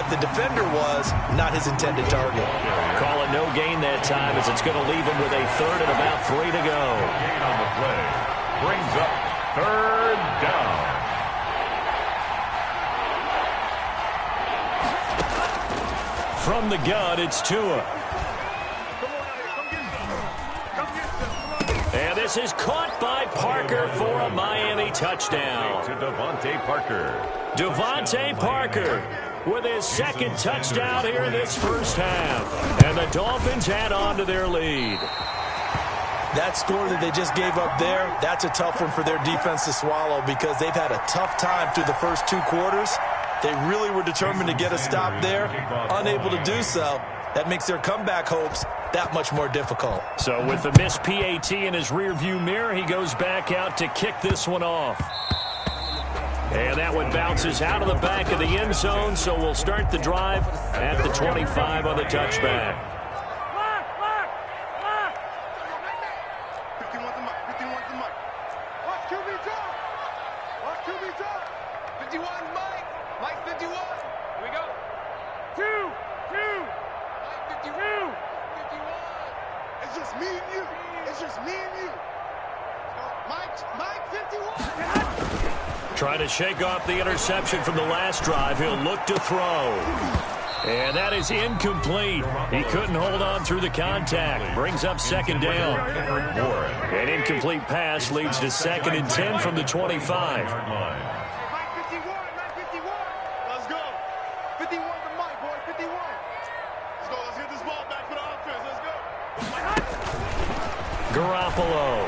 except the defender was not his intended target. Call it no gain that time as it's going to leave him with a third and about 3 to go. Gain on the play brings up third down. From the gun, it's Tua. And this is caught by Parker for a Miami touchdown. To Devontae Parker. Devontae Parker with his second touchdown here in this first half. And the Dolphins add on to their lead. That score that they just gave up there, that's a tough one for their defense to swallow because they've had a tough time through the first 2 quarters. They really were determined to get a stop there, unable to do so. That makes their comeback hopes that much more difficult. So with the missed PAT in his rearview mirror, he goes back out to kick this one off. And that one bounces out of the back of the end zone, so we'll start the drive at the 25 on the touchback. 51, Mike. Mike 51. Here we go. 2. Mike 52. 51. It's just me and you. It's just me and you. Mike 51. Trying to shake off the interception from the last drive. He'll look to throw. And that is incomplete. He couldn't hold on through the contact. Brings up second down. An incomplete pass leads to 2nd and 10 from the 25. Garoppolo.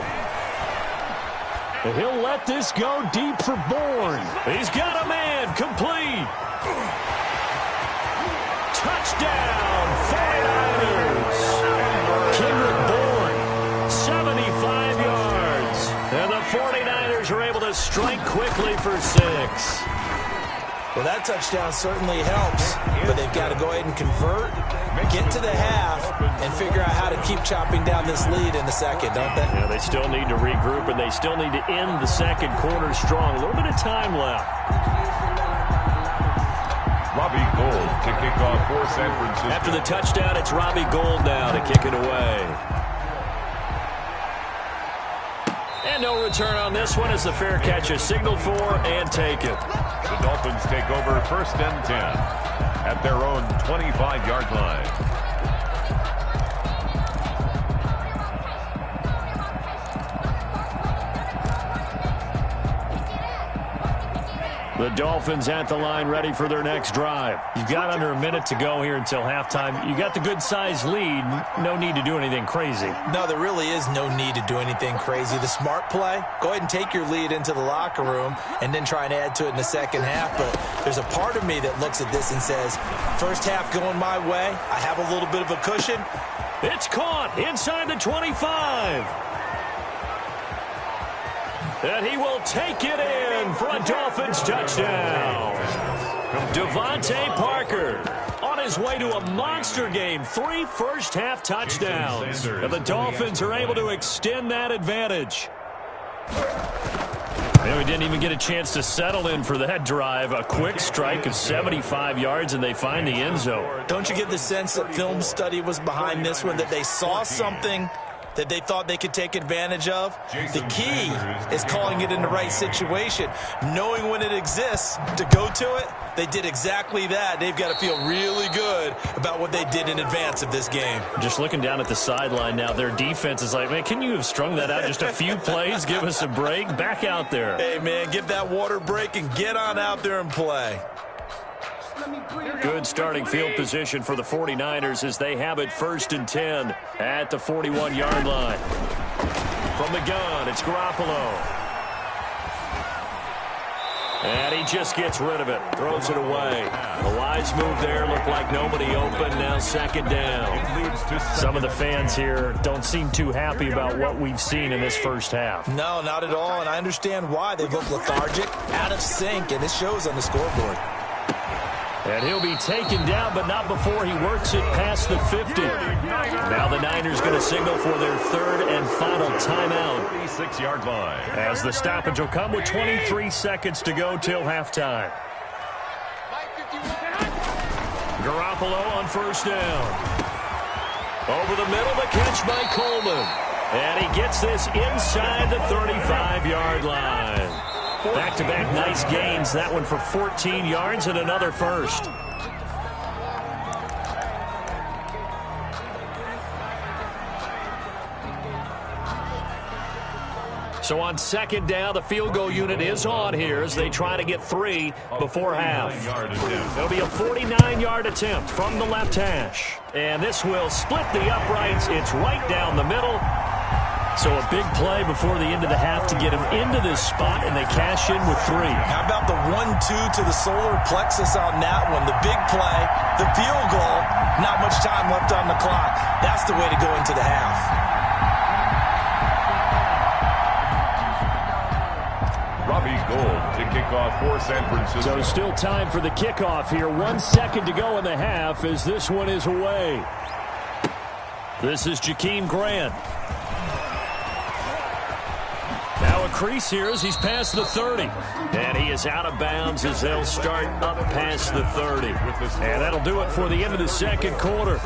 He'll let this go deep for Bourne. He's got a man. Complete. Touchdown, 49ers. Kendrick Bourne, 75 yards. And the 49ers are able to strike quickly for 6. Well, that touchdown certainly helps, but they've got to go ahead and convert, get to the half, and figure out how to keep chopping down this lead in the second, don't they? Yeah, they still need to regroup, and they still need to end the second quarter strong. A little bit of time left. Robbie Gould to kick off for San Francisco. After the touchdown, it's Robbie Gould now to kick it away. And no return on this one as the fair catch is signaled for and taken. The Dolphins take over 1st and 10 at their own 25-yard line. The Dolphins at the line ready for their next drive. You've got under a minute to go here until halftime. You got the good-sized lead. No need to do anything crazy. No, there really is no need to do anything crazy. The smart play, go ahead and take your lead into the locker room and then try and add to it in the second half. But there's a part of me that looks at this and says, first half going my way, I have a little bit of a cushion. It's caught inside the 25. And he will take it in for a Dolphins touchdown. Devontae Parker on his way to a monster game. 3 first-half touchdowns. And the Dolphins are able to extend that advantage. And we didn't even get a chance to settle in for that drive. A quick strike of 75 yards, and they find the end zone. Don't you get the sense that film study was behind this one, that they saw something that they thought they could take advantage of? The key is calling it in the right situation, knowing when it exists to go to it. They did exactly that. They've got to feel really good about what they did in advance of this game. Just looking down at the sideline now, their defense is like, man, can you have strung that out just a few plays? Give us a break. Back out there. Hey, man, give that water break and get on out there and play. Good starting field position for the 49ers as they have it 1st and 10 at the 41-yard line. From the gun, it's Garoppolo. And he just gets rid of it, throws it away. A wise move there, looked like nobody open, now 2nd down. Some of the fans here don't seem too happy about what we've seen in this first half. No, not at all, and I understand why. They look lethargic, out of sync, and it shows on the scoreboard. And he'll be taken down, but not before he works it past the 50. Now the Niners going to signal for their 3rd and final timeout. 36-yard line. As the stoppage will come with 23 seconds to go till halftime. Garoppolo on first down. Over the middle, the catch by Coleman. And he gets this inside the 35-yard line. Back-to-back nice gains. That one for 14 yards and another first. So on second down, the field goal unit is on here as they try to get 3 before half. It'll be a 49-yard attempt from the left hash. And this will split the uprights. It's right down the middle. So a big play before the end of the half to get him into this spot, and they cash in with 3. How about the 1-2 to the solar plexus on that one? The big play, the field goal, not much time left on the clock. That's the way to go into the half. Robbie Gould to kick off for San Francisco. So still time for the kickoff here. 1 second to go in the half as this one is away. This is Jakeem Grant. Now a crease here as he's past the 30. And he is out of bounds as they'll start up past the 30. And that'll do it for the end of the second quarter.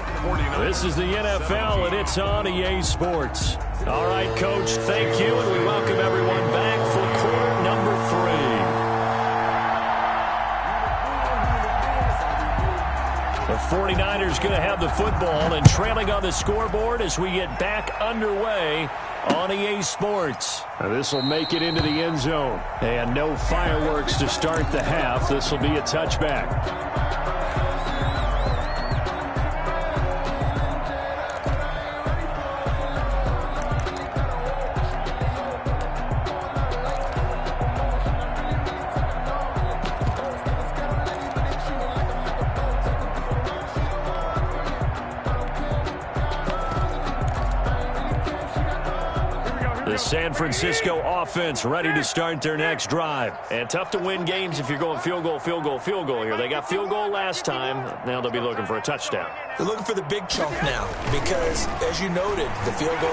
This is the NFL, and it's on EA Sports. All right, Coach, thank you, and we welcome everyone back for quarter number 3. The 49ers going to have the football and trailing on the scoreboard as we get back underway on EA Sports. This will make it into the end zone. And no fireworks to start the half. This will be a touchback. San Francisco offense ready to start their next drive. And tough to win games if you're going field goal, field goal, field goal here. They got field goal last time. Now they'll be looking for a touchdown. They're looking for the big chunk now because, as you noted, the field goal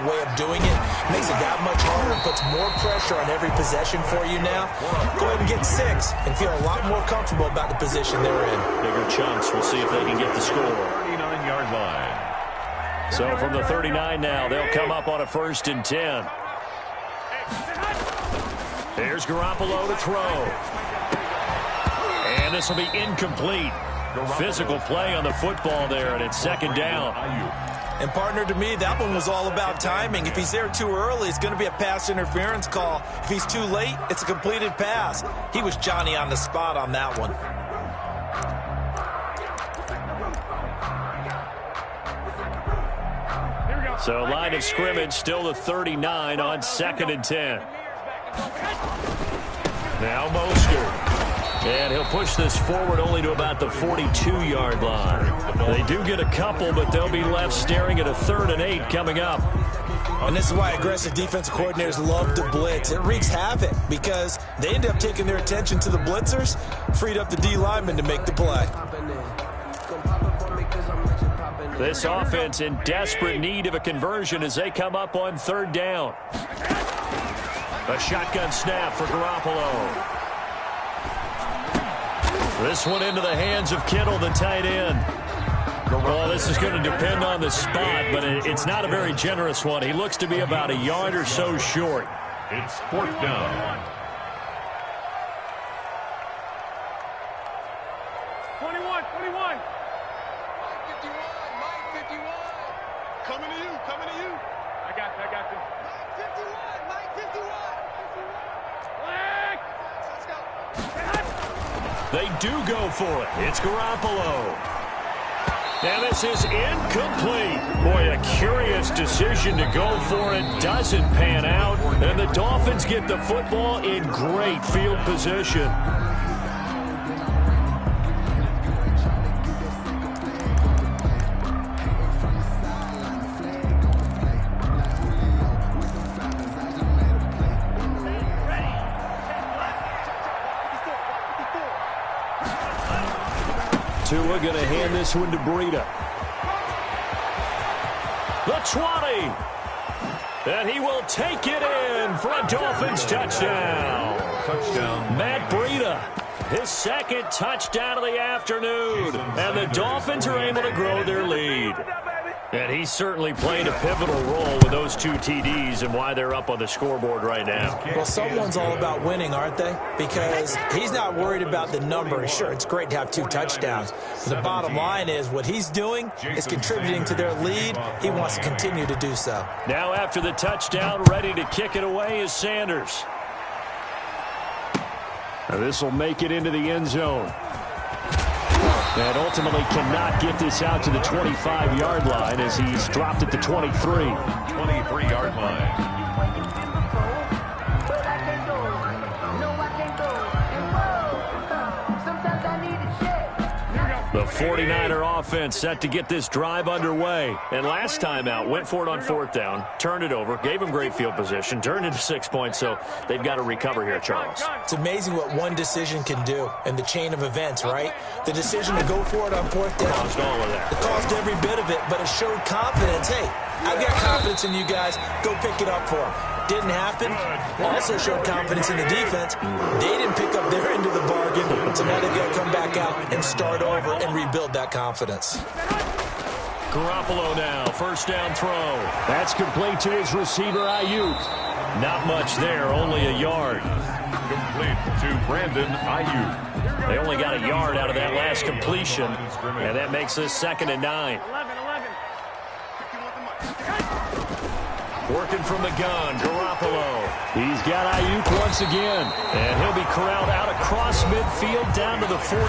way of doing it makes it that much harder and puts more pressure on every possession for you now. Go ahead and get 6 and feel a lot more comfortable about the position they're in. Bigger chunks. We'll see if they can get the score. 39-yard line. So from the 39 now, they'll come up on a 1st and 10. There's Garoppolo to throw. And this will be incomplete. Physical play on the football there, and it's second down. And, partner, to me, that one was all about timing. If he's there too early, it's going to be a pass interference call. If he's too late, it's a completed pass. He was Johnny on the spot on that one. So line of scrimmage still the 39 on 2nd and 10. Now Mostert. And he'll push this forward only to about the 42-yard line. They do get a couple, but they'll be left staring at a 3rd and 8 coming up. And this is why aggressive defensive coordinators love to blitz. It wreaks havoc because they end up taking their attention to the blitzers, freed up the D lineman to make the play. This offense in desperate need of a conversion as they come up on 3rd down. A shotgun snap for Garoppolo. This one into the hands of Kittle, the tight end. Well, this is going to depend on the spot, but it's not a very generous one. He looks to be about a yard or so short. It's 4th down. 21. Coming to you. I got you. Mike 51. Let's go. They do go for it. It's Garoppolo. And this is incomplete. Boy, a curious decision to go for it. Doesn't pan out. And the Dolphins get the football in great field position. Tua going to hand this one to Breida. The 20. And he will take it in for a Dolphins touchdown. Touchdown. Matt Breida. His second touchdown of the afternoon. And the Dolphins are able to grow their lead. And he certainly played a pivotal role with those 2 TDs and why they're up on the scoreboard right now. Well, someone's all about winning, aren't they? Because he's not worried about the number. Sure, it's great to have 2 touchdowns. But the bottom line is what he's doing is contributing to their lead. He wants to continue to do so. Now after the touchdown, ready to kick it away is Sanders. Now this will make it into the end zone. And ultimately cannot get this out to the 25-yard line as he's dropped at the 23. 23-yard line. The 49er offense set to get this drive underway. And last time out, went for it on 4th down, turned it over, gave him great field position, turned into 6 points, so they've got to recover here, Charles. It's amazing what one decision can do in the chain of events, right? The decision to go for it on 4th down. Caused all of that. It caused every bit of it, but it showed confidence. Hey, I've got confidence in you guys. Go pick it up for him. Didn't happen. Also showed confidence in the defense. They didn't pick up their end of the bargain, so now they've got to come back out and start over and rebuild that confidence. Garoppolo now, 1st down throw. That's complete to his receiver, Ayuk. Not much there, only a yard. Complete to Brandon Ayuk. They only got a yard out of that last completion, and that makes this 2nd and 9. Working from the gun, Garoppolo. He's got Ayuk once again. And he'll be corralled out across midfield down to the 45.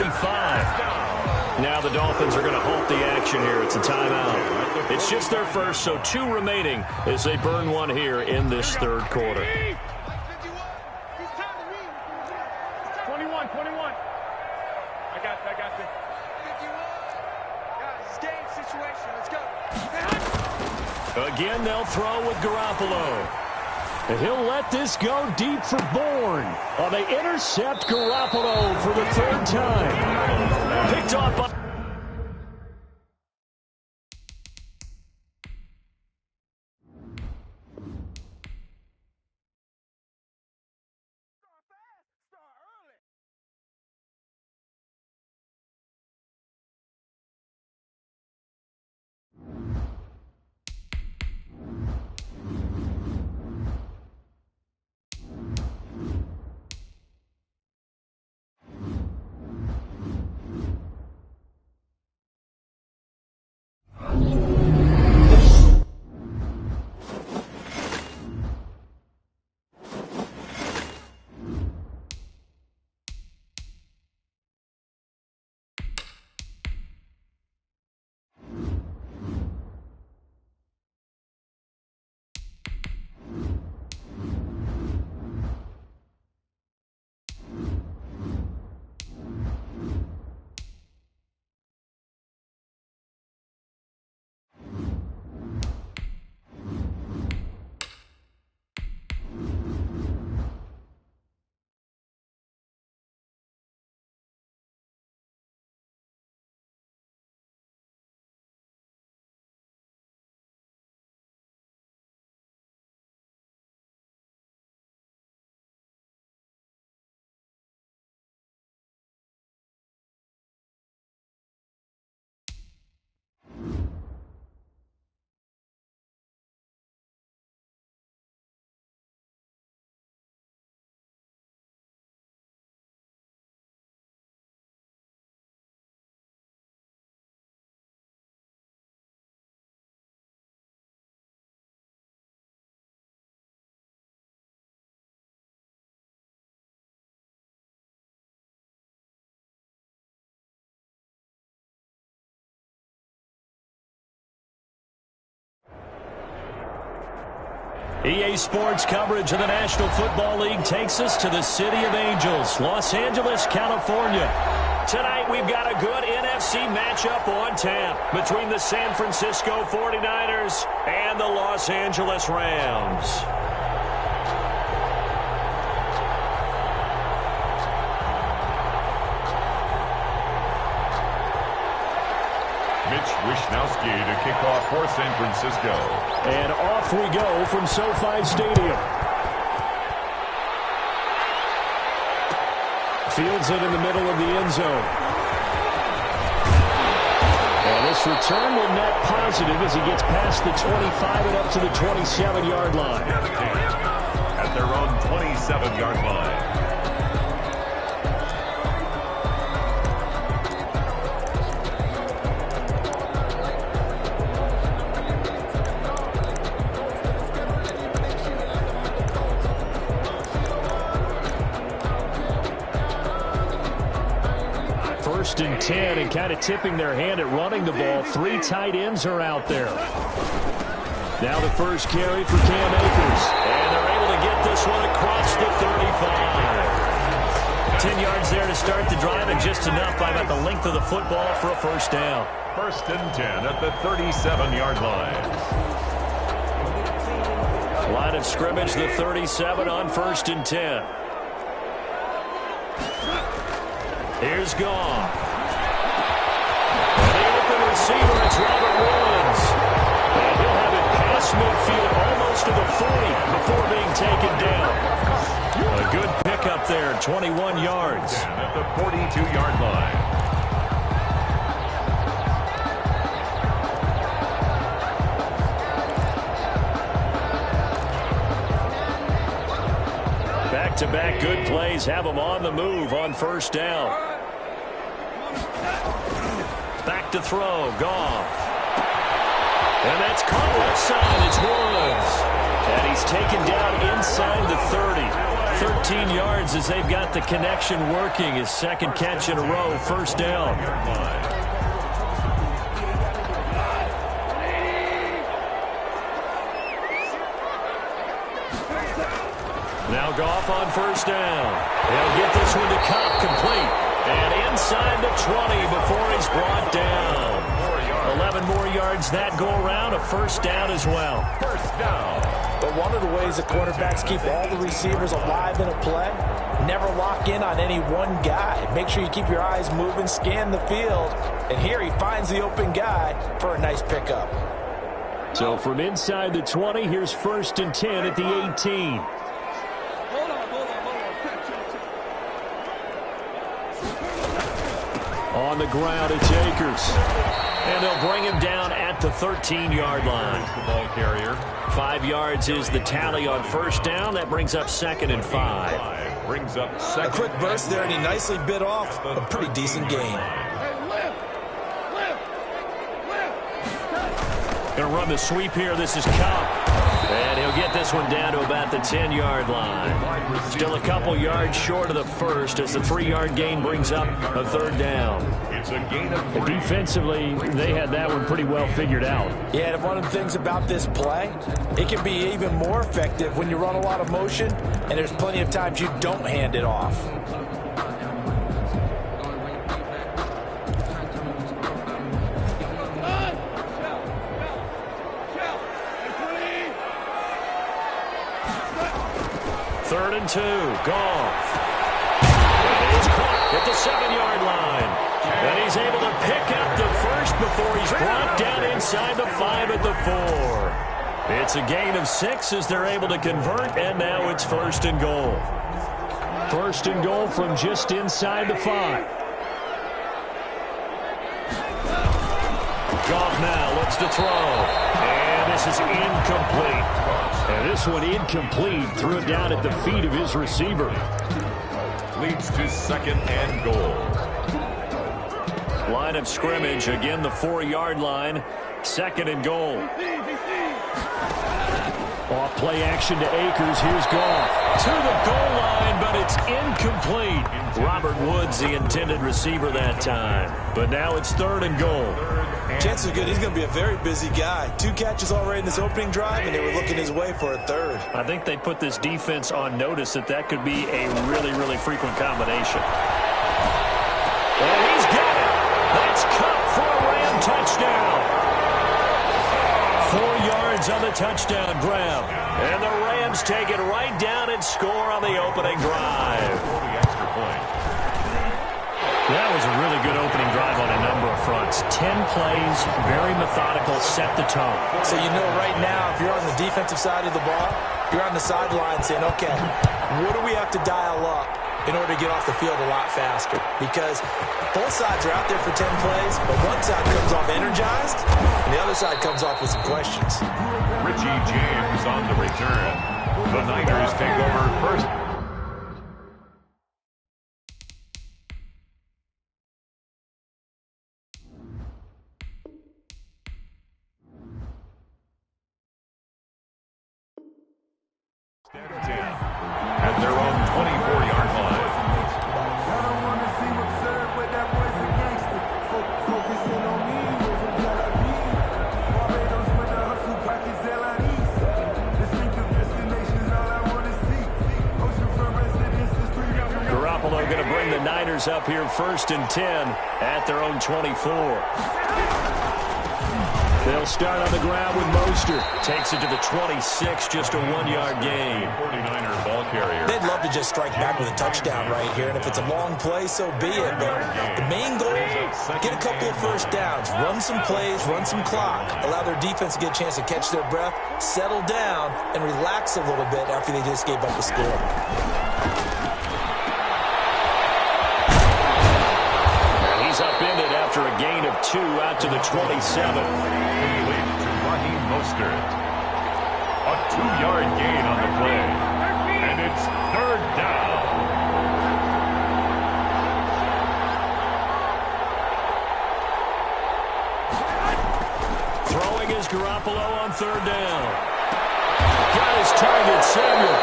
Now the Dolphins are going to halt the action here. It's a timeout. It's just their first, so 2 remaining as they burn one here in this 3rd quarter. 21. I got you. Guys, game situation. Let's go. Again, they'll throw with Garoppolo. And he'll let this go deep for Bourne. Oh, they intercept Garoppolo for the 3rd time. Picked off by... EA Sports coverage of the National Football League takes us to the City of Angels, Los Angeles, California. Tonight we've got a good NFC matchup on tap between the San Francisco 49ers and the Los Angeles Rams. Mitch Wishnowsky to kick off for San Francisco. And off we go from SoFi Stadium. Fields it in the middle of the end zone. And this return will net positive as he gets past the 25 and up to the 27-yard line. At their own 27-yard line. First and 10, and kind of tipping their hand at running the ball. 3 tight ends are out there. Now the first carry for Cam Akers. And they're able to get this one across the 35. 10 yards there to start the drive, and just enough by about the length of the football for a first down. First and 10 at the 37-yard line. Line of scrimmage, the 37 on first and 10. Here's Goff. And the open receiver, it's Robert Woods. And he'll have it past midfield almost to the 40 before being taken down. A good pickup there, 21 yards. At the 42-yard line. Back-to-back good plays have them on the move on first down. Back to throw, Goff. And that's caught left side, it's Woods. And he's taken down inside the 30. 13 yards as they've got the connection working. His second catch in a row, first down. Now Goff on first down. He'll get this one to Cobb, complete. And inside the 20 before he's brought down. 11 more yards that go around, a first down as well. First down. But one of the ways the quarterbacks keep all the receivers alive in a play, never lock in on any one guy. Make sure you keep your eyes moving, scan the field. And here he finds the open guy for a nice pickup. So from inside the 20, here's first and 10 at the 18. On the ground, it's Akers. And they'll bring him down at the 13-yard line. The ball carrier. 5 yards is the tally on first down. That brings up second and 5. Brings up second. A quick burst there, and he nicely bit off a pretty decent gain. Going to run the sweep here. This is Cobb. And he'll get this one down to about the 10-yard line. Still a couple yards short of the first as the 3-yard gain brings up a third down. It's a gain of 3. Defensively, they had that one pretty well figured out. Yeah, and one of the things about this play, it can be even more effective when you run a lot of motion, and there's plenty of times you don't hand it off. Third and 2, Goff. And he's caught at the 7-yard line. And he's able to pick up the first before he's brought down inside the 5 at the 4. It's a gain of 6 as they're able to convert, and now it's first and goal. First and goal from just inside the 5. Goff now looks to throw. And this is incomplete. And this one incomplete. Threw it down at the feet of his receiver. Leads to second and goal. Line of scrimmage, again the 4-yard line. Second and goal. Off play action to Akers. Here's Goff. To the goal line, but it's incomplete. Robert Woods, the intended receiver that time. But now it's third and goal. Chances are good he's going to be a very busy guy. 2 catches already in this opening drive, and they were looking his way for a third. I think they put this defense on notice that could be a really, really frequent combination. And he's got it. That's cut for a Ram touchdown. 4 yards on the touchdown grab. And the Rams take it right down and score on the opening drive. Extra point. That was a really good opening drive on a number of fronts. 10 plays, very methodical, set the tone. So you know right now, if you're on the defensive side of the ball, you're on the sideline saying, okay, what do we have to dial up in order to get off the field a lot faster, because both sides are out there for 10 plays, but one side comes off energized, and the other side comes off with some questions. Richie James on the return. The Niners take over first. At their own 24-yard line. Garoppolo going to bring the Niners up here 1st and 10 at their own 24. They'll start on the ground with Mostert. Takes it to the 26, just a 1-yard gain. 49er ball carrier. They'd love to just strike back with a touchdown right here, and if it's a long play, so be it. But the main goal, get a couple of first downs, run some plays, run some clock, allow their defense to get a chance to catch their breath, settle down, and relax a little bit after they just gave up a score. Upended after a gain of 2 out to the 27. Complete to Raheem Mostert. A 2-yard gain on the play. And it's 3rd down. Throwing is Garoppolo on 3rd down. Got his target, Samuel.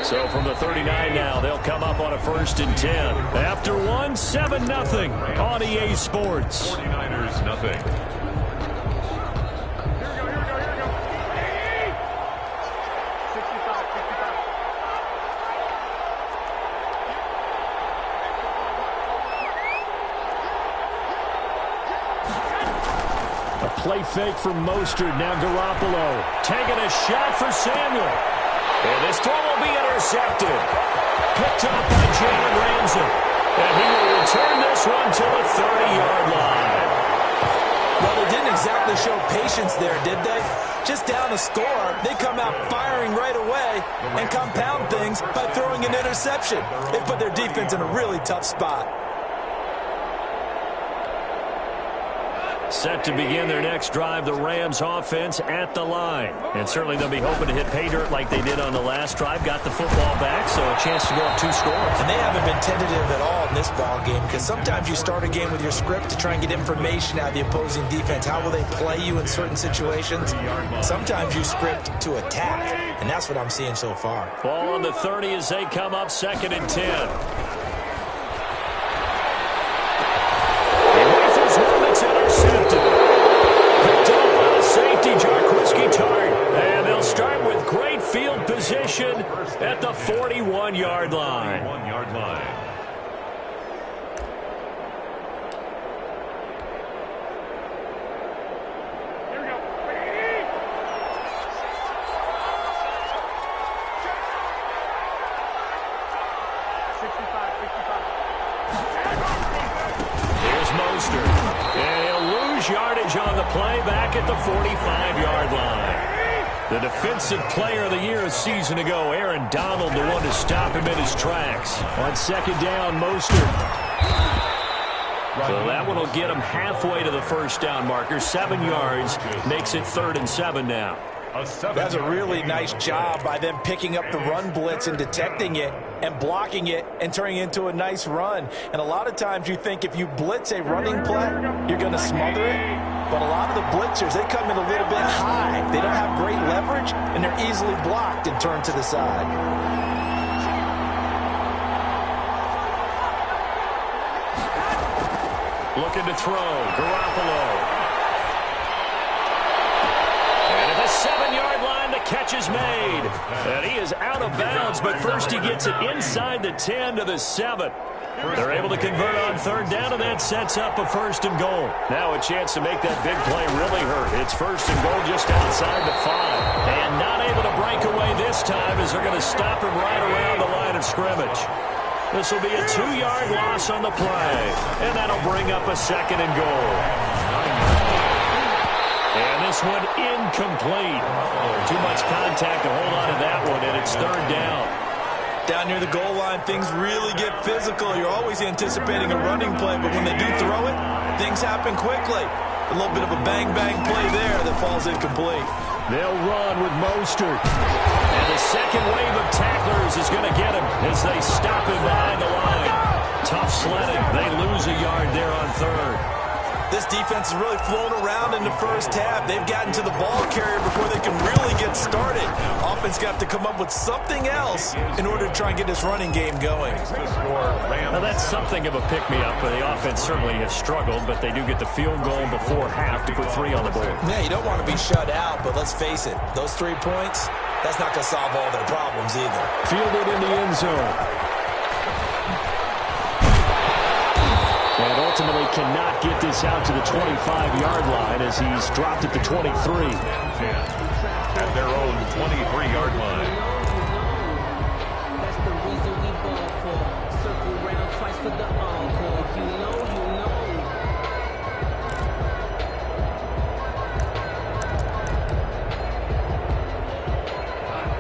So from the 39 now, they'll come up on a 1st and 10. After 1, 7-0 on EA Sports. 49ers nothing. A play fake from Mostert. Now Garoppolo taking a shot for Samuel. And this throw will be intercepted. Picked up by Jalen Ramsey. And he will return this one to the 30-yard line. Well, they didn't exactly show patience there, did they? Just down a score, they come out firing right away and compound things by throwing an interception. They put their defense in a really tough spot. Set to begin their next drive, the Rams offense at the line. And certainly they'll be hoping to hit pay dirt like they did on the last drive. Got the football back, so a chance to go up 2 scores. And they haven't been tentative at all in this ball game, because sometimes you start a game with your script to try and get information out of the opposing defense. How will they play you in certain situations? Sometimes you script to attack, and that's what I'm seeing so far. Ball on the 30 as they come up 2nd and 10. And they'll start with great field position at the 41-yard line. 41-yard line. Here we go. 65. Here's Mostert. And he'll lose yardage on the play back at the 45-yard line. The defensive player of the year a season ago, Aaron Donald, the one to stop him in his tracks. On 2nd down, Mostert. So that one will get him halfway to the 1st down marker. 7 yards makes it 3rd and 7 now. That's a really nice job by them picking up the run blitz and detecting it and blocking it and turning it into a nice run. And a lot of times you think if you blitz a running play, you're going to smother it. But a lot of the blitzers, they come in a little bit high. They don't have great leverage, and they're easily blocked and turned to the side. Looking to throw, Garoppolo. And at the 7-yard line, the catch is made. And he is out of bounds, but first he gets it inside the 10 to the 7. They're able to convert on 3rd down, and that sets up a 1st and goal. Now a chance to make that big play really hurt. It's 1st and goal just outside the 5. And not able to break away this time as they're going to stop him right around the line of scrimmage. This will be a 2-yard loss on the play, and that'll bring up a 2nd and goal. And this one incomplete. Too much contact to hold on to that one, and it's third down. Down near the goal line, things really get physical. You're always anticipating a running play, but when they do throw it, things happen quickly. A little bit of a bang-bang play there that falls incomplete. They'll run with Mostert. And the second wave of tacklers is going to get him as they stop him behind the line. Tough sledding. They lose a yard there on third. This defense has really flown around in the first half. They've gotten to the ball carrier before they can really get started. Offense got to come up with something else in order to try and get this running game going. Now that's something of a pick-me-up, but the offense certainly has struggled, but they do get the field goal before half to put 3 on the board. Yeah, you don't want to be shut out, but let's face it, those 3 points, that's not going to solve all their problems either. Fielded in the end zone. And ultimately cannot get this out to the 25-yard line as he's dropped at the 23. At their own 23-yard line. That's the reason we ball for. Circle round twice for the encore. If you know, you know.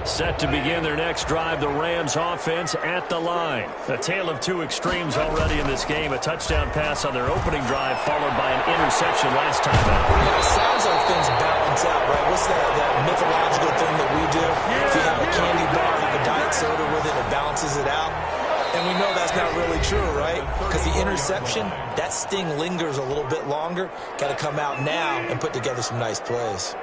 Set to begin their next drive, the Rams offense at the line. A tale of 2 extremes already in this game. A touchdown pass on their opening drive followed by an interception last time out. Yeah, it sounds like things balance out, right? What's that mythological thing that we do? If you have a candy bar, you have a diet soda with it, it balances it out. And we know that's not really true, right? Because the interception, that sting lingers a little bit longer. Got to come out now and put together some nice plays.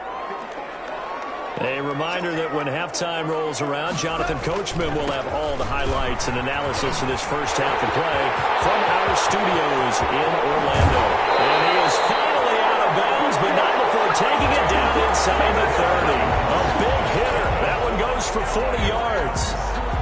A reminder that when halftime rolls around, Jonathan Coachman will have all the highlights and analysis of this first half of play from our studios in Orlando. And he is finally out of bounds, but not before taking it down inside the 30. A big hitter. That one goes for 40 yards.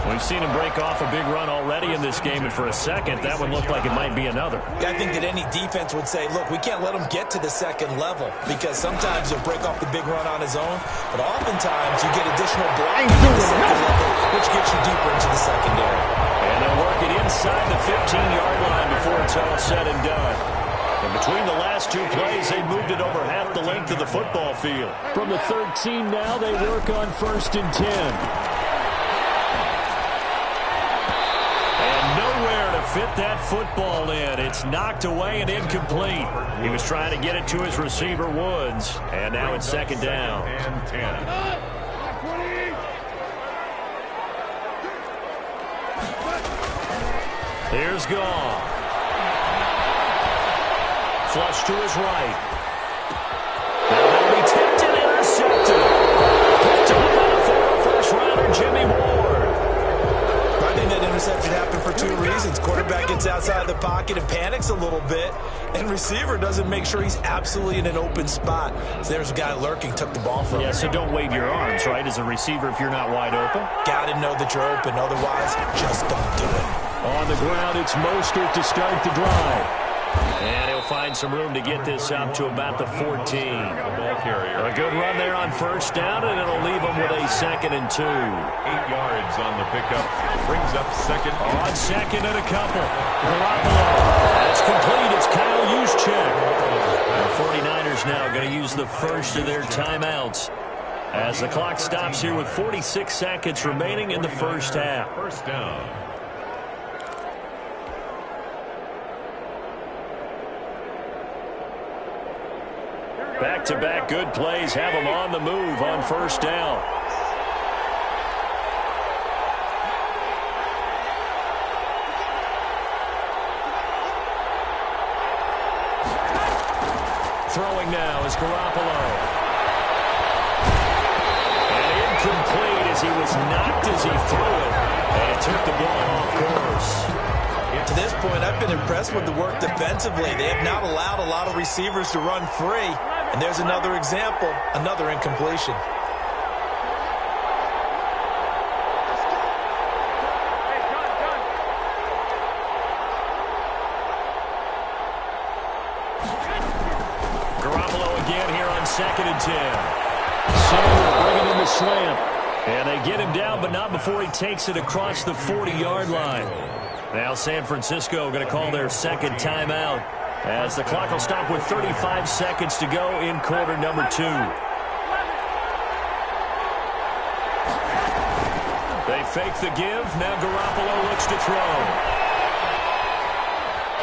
We've seen him break off a big run already in this game, and for a second, that one looked like it might be another. I think that any defense would say, look, we can't let him get to the second level because sometimes he'll break off the big run on his own, but oftentimes you get additional blocking to the second level, which gets you deeper into the secondary. And they'll work it inside the 15-yard line before it's all said and done. And between the last 2 plays, they moved it over half the length of the football field. From the 13 now, they work on 1st and 10. Fit that football in. It's knocked away and incomplete. He was trying to get it to his receiver, Woods. And now it's 2nd down. And 10. Here's Goff. Flush to his right. Now they'll be tipped and intercepted. Picked up by the former first-rounder, Jimmy Ward. I think that interception happened for 2 reasons. Quarterback gets outside the pocket and panics a little bit, and receiver doesn't make sure he's absolutely in an open spot. So there's a guy lurking, took the ball from him. Yeah, so don't wave your arms, right, as a receiver if you're not wide open. Got to know that you're open. Otherwise, just don't do it. On the ground, it's Mostert to start the drive. And he'll find some room to get this up to about the 14. A good run there on 1st down, and it'll leave him with a 2nd and 2. 8 yards on the pickup. Brings up 2nd. On 2nd and a couple. Garoppolo. That's complete. It's Kyle Juszczyk. The 49ers now going to use the first of their timeouts as the clock stops here with 46 seconds remaining in the first half. 1st down. Back-to-back good plays have them on the move on 1st down. Throwing now is Garoppolo. And incomplete as he was knocked as he threw it. And it took the ball off course. To this point, I've been impressed with the work defensively. They have not allowed a lot of receivers to run free. And there's another example, another incompletion. Garoppolo again here on 2nd and 10. Samuel bringing in the slant. And they get him down, but not before he takes it across the 40-yard line. Now San Francisco going to call their 2nd timeout. as the clock will stop with 35 seconds to go in quarter number 2. They fake the give. Now Garoppolo looks to throw.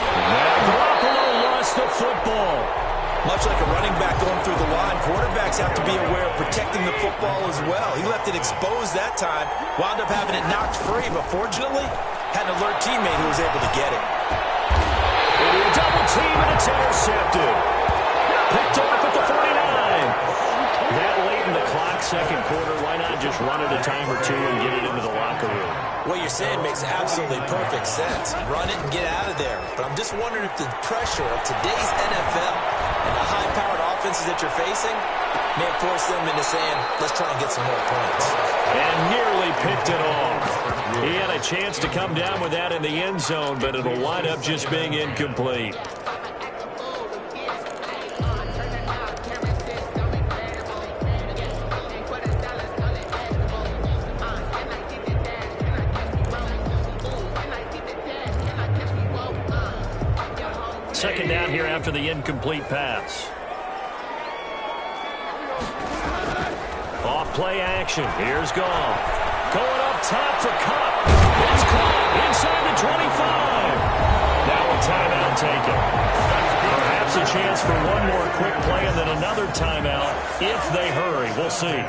Now Garoppolo lost the football. Much like a running back going through the line, quarterbacks have to be aware of protecting the football as well. He left it exposed that time, wound up having it knocked free, but fortunately, had an alert teammate who was able to get it. A double team, and it's intercepted. Picked off at the 49. That late in the clock, second quarter, why not just run it a time or two and get it into the locker room? What you're saying makes absolutely perfect sense. Run it and get out of there. But I'm just wondering if the pressure of today's NFL and the high-powered offenses that you're facing may force them into saying, let's try and get some more points. And nearly picked it off. He had a chance to come down with that in the end zone, but it'll wind up just being incomplete. Second down here after the incomplete pass. Off play action. Here's Goff. Going up top for Cup. It's caught inside the 25. Now a timeout taken. Perhaps a chance for one more quick play and then another timeout if they hurry. We'll see.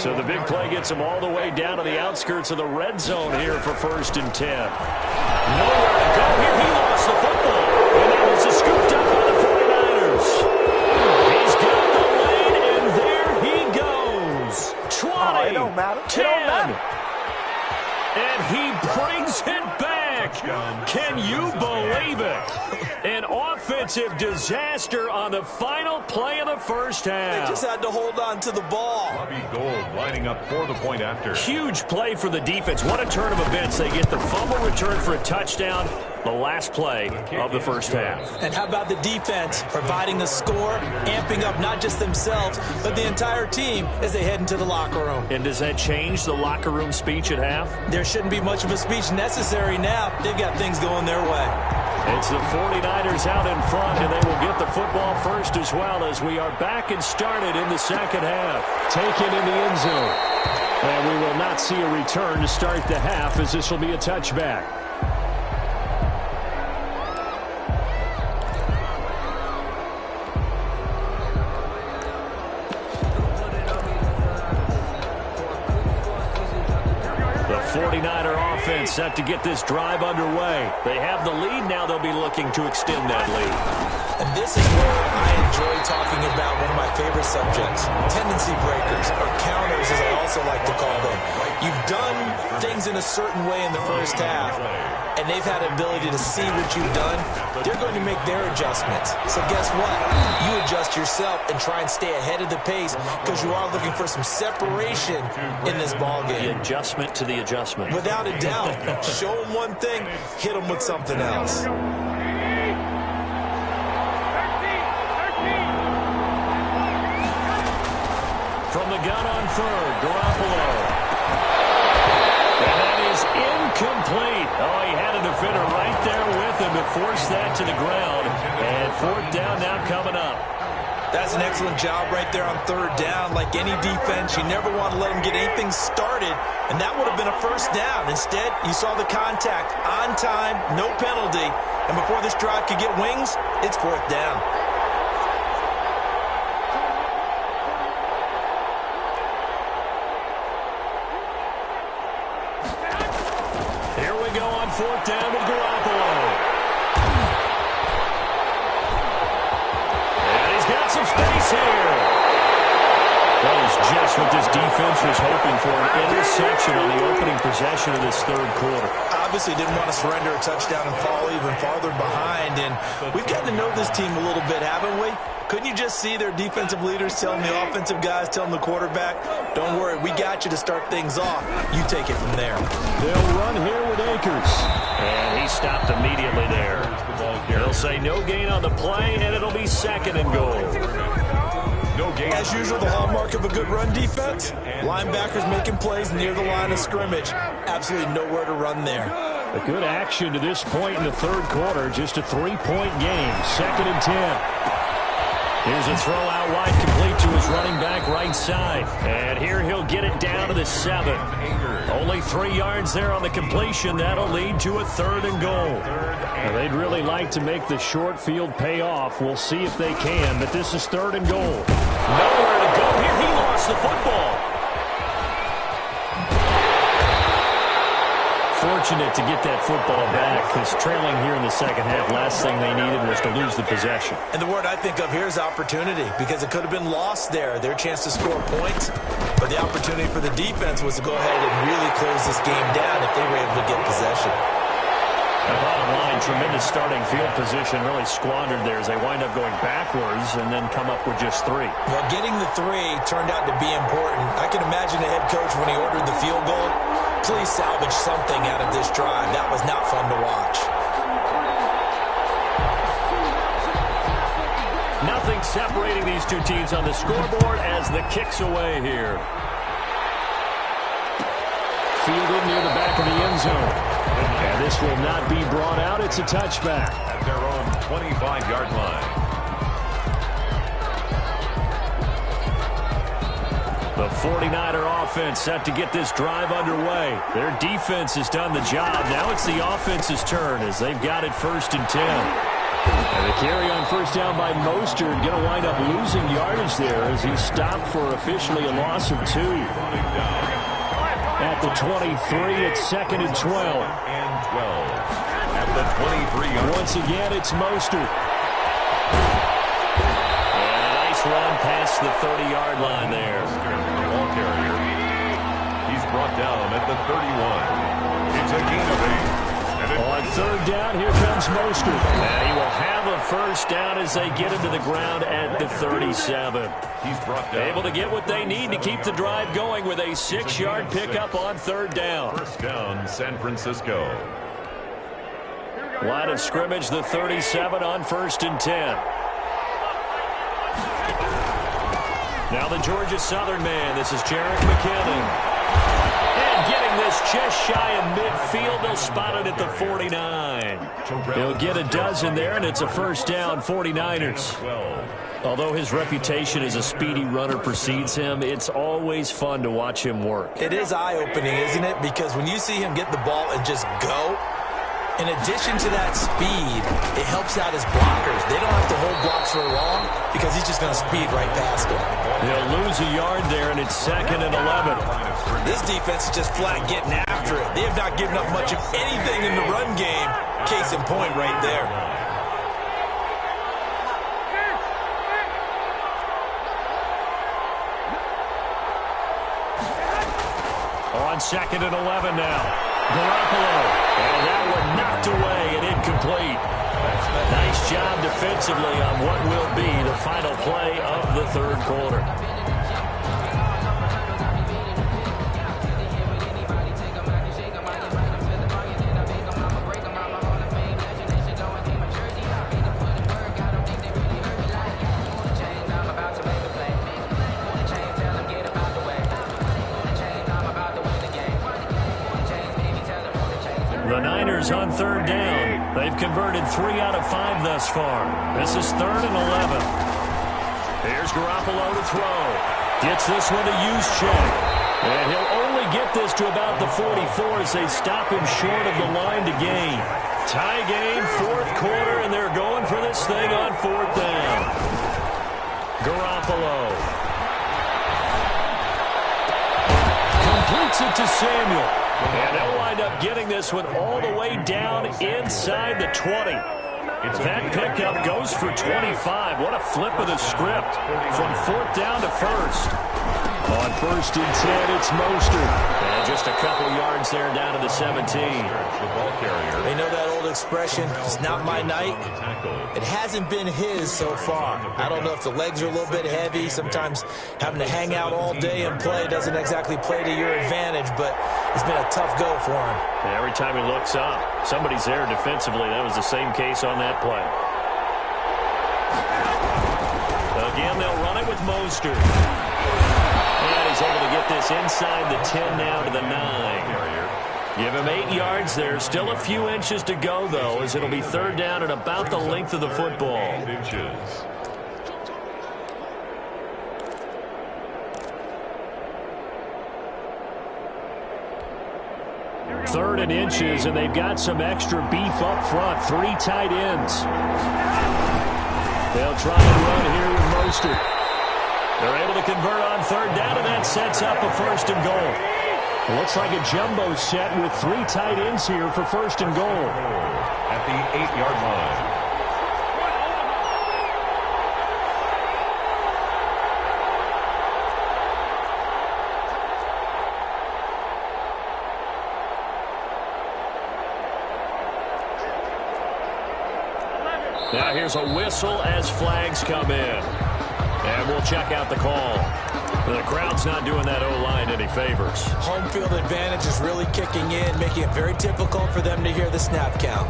So the big play gets them all the way down to the outskirts of the red zone here for 1st and 10. Nowhere to go here. He lost the football. And that was scooped up by the 49ers. He's got the lane, and there he goes. 20, it don't matter. 10. It don't matter. And he brings it back. Can you believe it? An offensive disaster on the final play of the first half. They just had to hold on to the ball. Bobby Gold lining up for the point after. Huge play for the defense. What a turn of events. They get the fumble return for a touchdown. The last play of the first half. And how about the defense providing the score, amping up not just themselves, but the entire team as they head into the locker room. And does that change the locker room speech at half? There shouldn't be much of a speech necessary now. They've got things going their way. It's the 49ers out in front, and they will get the football first as well as we are back and started in the second half. Taken in the end zone. And we will not see a return to start the half as this will be a touchback. The 49er offense set to get this drive underway. They have the lead. Now they'll be looking to extend that lead. And this is where I enjoy talking about one of my favorite subjects, tendency breakers, or counters as I also like to call them. You've done things in a certain way in the first half, and they've had an ability to see what you've done. They're going to make their adjustments. So guess what? You adjust yourself and try and stay ahead of the pace because you are looking for some separation in this ballgame. The adjustment to the adjustment. Without a doubt. Show them one thing, hit them with something else. From the gun on third, Garoppolo. And that is incomplete. Oh, he had a defender right there with him to force that to the ground. And 4th down now coming up. That's an excellent job right there on 3rd down. Like any defense, you never want to let them get anything started, and that would have been a 1st down. Instead, you saw the contact on time, no penalty, and before this drive could get wings, it's 4th down. Here we go on 4th down with Garoppolo. Got some space here. That is just what this defense was hoping for, an interception on the opening possession of this 3rd quarter. Obviously didn't want to surrender a touchdown and fall even farther behind, and we've gotten to know this team a little bit, haven't we? Couldn't you just see their defensive leaders telling the offensive guys, telling the quarterback, don't worry, we got you to start things off. You take it from there. They'll run here with Akers. And he stopped immediately there. He'll say no gain on the play, and it'll be 2nd and goal. No gain. As usual, the hallmark of a good run defense, linebackers making plays near the line of scrimmage. Absolutely nowhere to run there. A good action to this point in the third quarter. Just a 3-point game. 2nd and 10. Here's a throw out wide, complete to his running back right side. And here he'll get it down to the 7. Only 3 yards there on the completion. That'll lead to a 3rd and goal. Now, they'd really like to make the short field pay off. We'll see if they can, but this is 3rd and goal. Nowhere to go here. He lost the football. Fortunate to get that football back, because trailing here in the second half, last thing they needed was to lose the possession. And the word I think of here is opportunity, because it could have been lost there. Their chance to score points, but the opportunity for the defense was to go ahead and really close this game down if they were able to get possession. The bottom line, tremendous starting field position, really squandered there as they wind up going backwards and then come up with just 3. Well, getting the 3 turned out to be important. I can imagine the head coach when he ordered the field goal. Please salvage something out of this drive. That was not fun to watch. Nothing separating these two teams on the scoreboard as the kick's away here. Fielded near the back of the end zone. And this will not be brought out. It's a touchback. At their own 25-yard line. The 49er offense set to get this drive underway. Their defense has done the job. Now it's the offense's turn as they've got it 1st and 10. And the carry on 1st down by Mostert, going to wind up losing yardage there as he stopped for officially a loss of 2. At the 23, it's 2nd and 12. And 12. At the 23-yard. Once again, it's Mostert. And a nice run past the 30-yard line there. Ball carrier. He's brought down at the 31. It's a gain of 8. On 3rd down, here comes Mostert. And he will have a 1st down as they get into the ground at the 37. He's brought down. Able to get what they need to keep the drive going with a 6-yard pickup on 3rd down. 1st down, San Francisco. Line of scrimmage, the 37 on 1st and 10. Now the Georgia Southern man. This is Jerick McKinnon. And getting this just shy of midfield. They'll spot it at the 49. He'll get a dozen there, and it's a 1st down, 49ers. Although his reputation as a speedy runner precedes him, it's always fun to watch him work. It is eye-opening, isn't it? Because when you see him get the ball and just go, in addition to that speed, it helps out his blockers. They don't have to hold blocks for long because he's just going to speed right past them. They'll lose a yard there, and it's 2nd and 11. This defense is just flat getting after it. They have not given up much of anything in the run game. Case in point right there. On 2nd and 11 now. Garoppolo. And that one knocked away and incomplete. Nice job defensively on what will be the final play of the 3rd quarter. The Niners on 3rd down. They've converted 3 out of 5 thus far. This is 3rd and 11. Here's Garoppolo to throw. Gets this one to Juszczyk. And he'll only get this to about the 44 as they stop him short of the line to gain. Tie game, 4th quarter, and they're going for this thing on 4th down. Garoppolo. Completes it to Samuel. And they'll wind up getting this one all the way down inside the 20. That pickup goes for 25. What a flip of the script from 4th down to 1st. On 1st and 10, it's Mostert. And just a couple yards there down to the 17. They know that old expression, it's not my night. It hasn't been his so far. I don't know if the legs are a little bit heavy. Sometimes having to hang out all day and play doesn't exactly play to your advantage, but it's been a tough go for him. And every time he looks up, somebody's there defensively. That was the same case on that play. Again, they'll run it with Mostert. And he's able to get this inside the 10 now to the 9. Give him 8 yards there. Still a few inches to go, though, as it'll be third down at about the length of the football. 8 inches. Third and inches, and they've got some extra beef up front. 3 tight ends. They'll try and run here with Mostert. They're able to convert on third down, and that sets up a first and goal. Looks like a jumbo set with 3 tight ends here for first and goal. At the 8-yard line. Now here's a whistle as flags come in. And we'll check out the call. The crowd's not doing that O-line any favors. Home field advantage is really kicking in, making it very difficult for them to hear the snap count.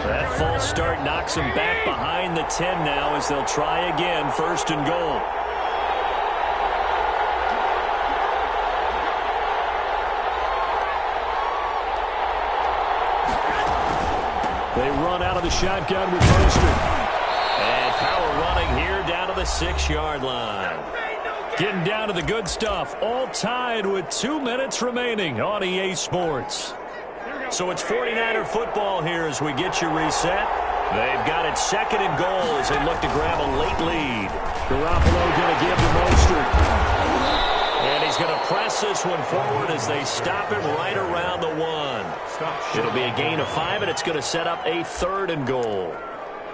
That false start knocks them back behind the 10 now as they'll try again, first and goal. They run out of the shotgun with Mostert. And power running here down to the 6-yard line. Getting down to the good stuff. All tied with 2 minutes remaining on EA Sports. So it's 49er football here as we get you reset. They've got it second and goal as they look to grab a late lead. Garoppolo going to give to Mostert. And he's going to press this one forward as they stop him right around the 1. It'll be a gain of 5, and it's going to set up a third and goal.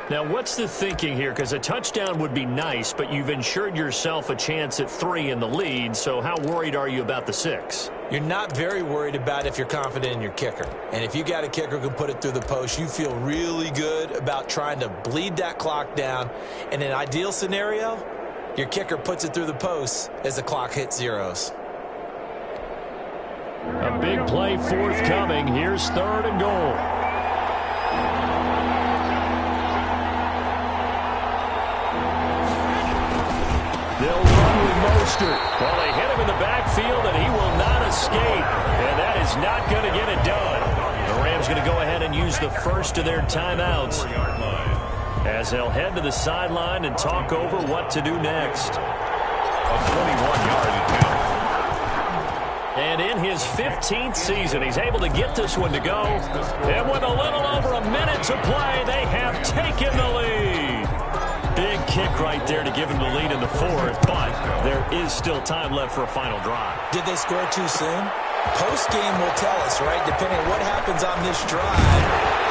Now, what's the thinking here? Because a touchdown would be nice, but you've ensured yourself a chance at 3 in the lead, so how worried are you about the 6? You're not very worried about if you're confident in your kicker. And if you got a kicker who can put it through the post, you feel really good about trying to bleed that clock down. In an ideal scenario, your kicker puts it through the post as the clock hits zeros. A big play forthcoming. Here's third and goal. They'll run with Mostert. Well, they hit him in the backfield, and he will not escape. And that is not going to get it done. The Rams going to go ahead and use the first of their timeouts as they'll head to the sideline and talk over what to do next. A 21-yard attempt. And in his 15th season, he's able to get this one to go. And with a little over a minute to play, they have taken the lead. Big kick right there to give him the lead in the 4th, but there is still time left for a final drive. Did they score too soon? Post-game will tell us, right? Depending on what happens on this drive,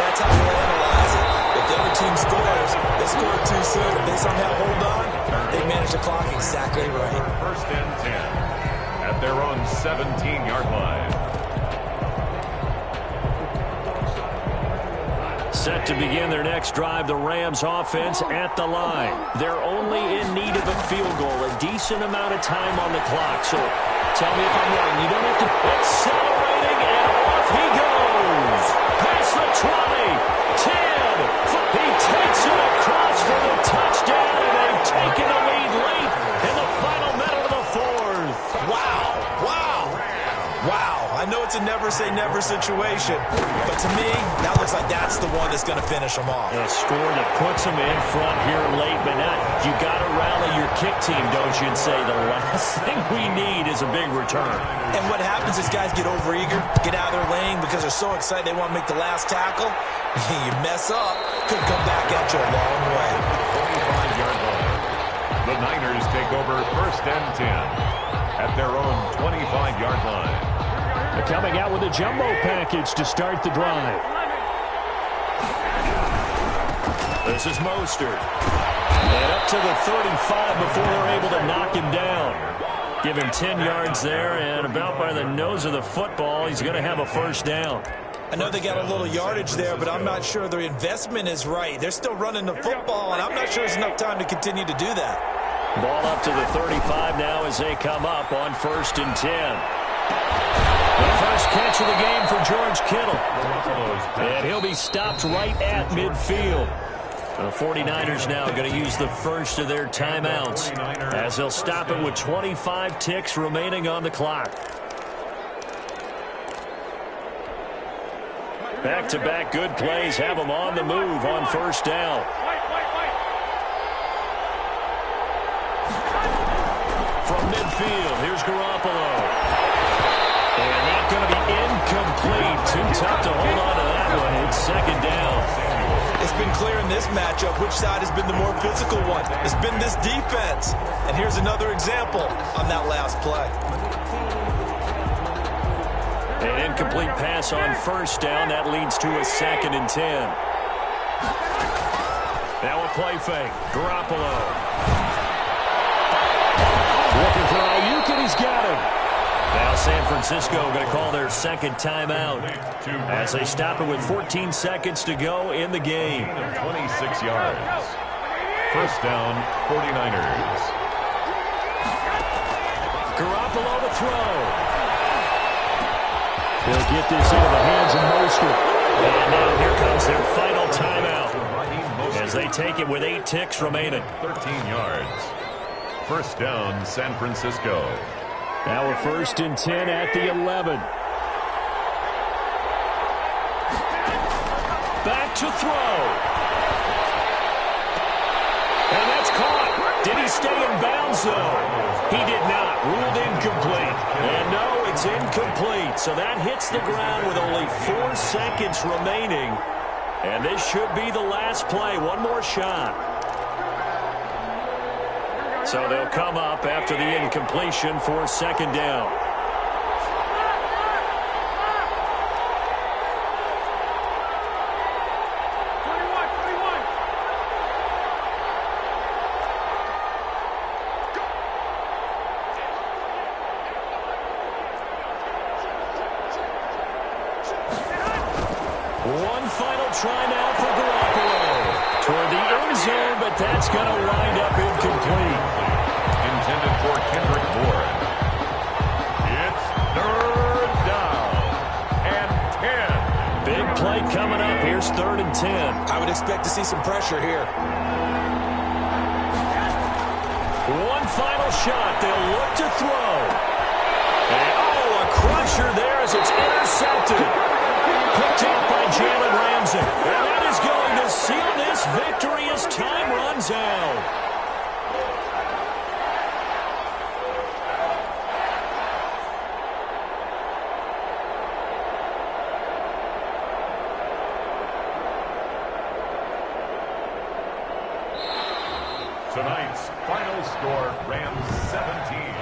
that's how we'll analyze it. If the other team scores, they scored too soon. If they somehow hold on, they manage the clock exactly right. First and 10 at their own 17-yard line. Set to begin their next drive, the Rams offense at the line. They're only in need of a field goal, a decent amount of time on the clock. So tell me if I'm wrong. You don't have to... Accelerating, and off he goes. Past the 20, 10. He takes it across for the touchdown, and they've taken the lead late in the final minute of the 4th. Wow. I know it's a never-say-never situation, but to me, that looks like that's the one that's going to finish them off. A score that puts them in front here late, but not. You got to rally your kick team, don't you, and say the last thing we need is a big return. And what happens is guys get overeager, get out of their lane because they're so excited they want to make the last tackle. You mess up, could come back at you a long way. 25-yard line. The Niners take over first and 10 at their own 25-yard line. They're coming out with a jumbo package to start the drive. This is Mostert. And up to the 35 before they're able to knock him down. Give him 10 yards there, and about by the nose of the football, he's going to have a first down. I know they got a little yardage there, but I'm not sure their investment is right. They're still running the football, and I'm not sure there's enough time to continue to do that. Ball up to the 35 now as they come up on first and 10. The first catch of the game for George Kittle. And he'll be stopped right at midfield. The 49ers now going to use the first of their timeouts as they'll stop it with 25 ticks remaining on the clock. Back-to-back good plays have them on the move on first down. From midfield, here's Garoppolo. And that's going to be incomplete. Too tough to hold on to that one. It's second down. It's been clear in this matchup which side has been the more physical one. It's been this defense. And here's another example on that last play. An incomplete pass on first down. That leads to a 2nd and 10. Now a play fake. Garoppolo. Looking for Ayuk, and he's got him. Now San Francisco going to call their second timeout as they stop it with 14 seconds to go in the game. 26 yards. First down, 49ers. Garoppolo to throw. They'll get this into the hands of Mostert. And now here comes their final timeout as they take it with 8 ticks remaining. 13 yards. First down, San Francisco. Now a 1st and 10 at the 11. Back to throw. And that's caught. Did he stay in bounds, though? He did not. Ruled incomplete. And no, it's incomplete. So that hits the ground with only 4 seconds remaining. And this should be the last play. One more shot. So they'll come up after the incompletion for second down. One final try now for Garoppolo. Toward the end zone, but that's going to wind up incomplete. Intended for Kendrick Bourne. It's 3rd down and 10. Big play coming up. Here's 3rd and 10. I would expect to see some pressure here. One final shot. They'll look to throw. And, a crusher there as it's intercepted. Picked off by Jalen Ramsey. And that is going to seal this victory as time runs out. Tonight's final score, Rams 17,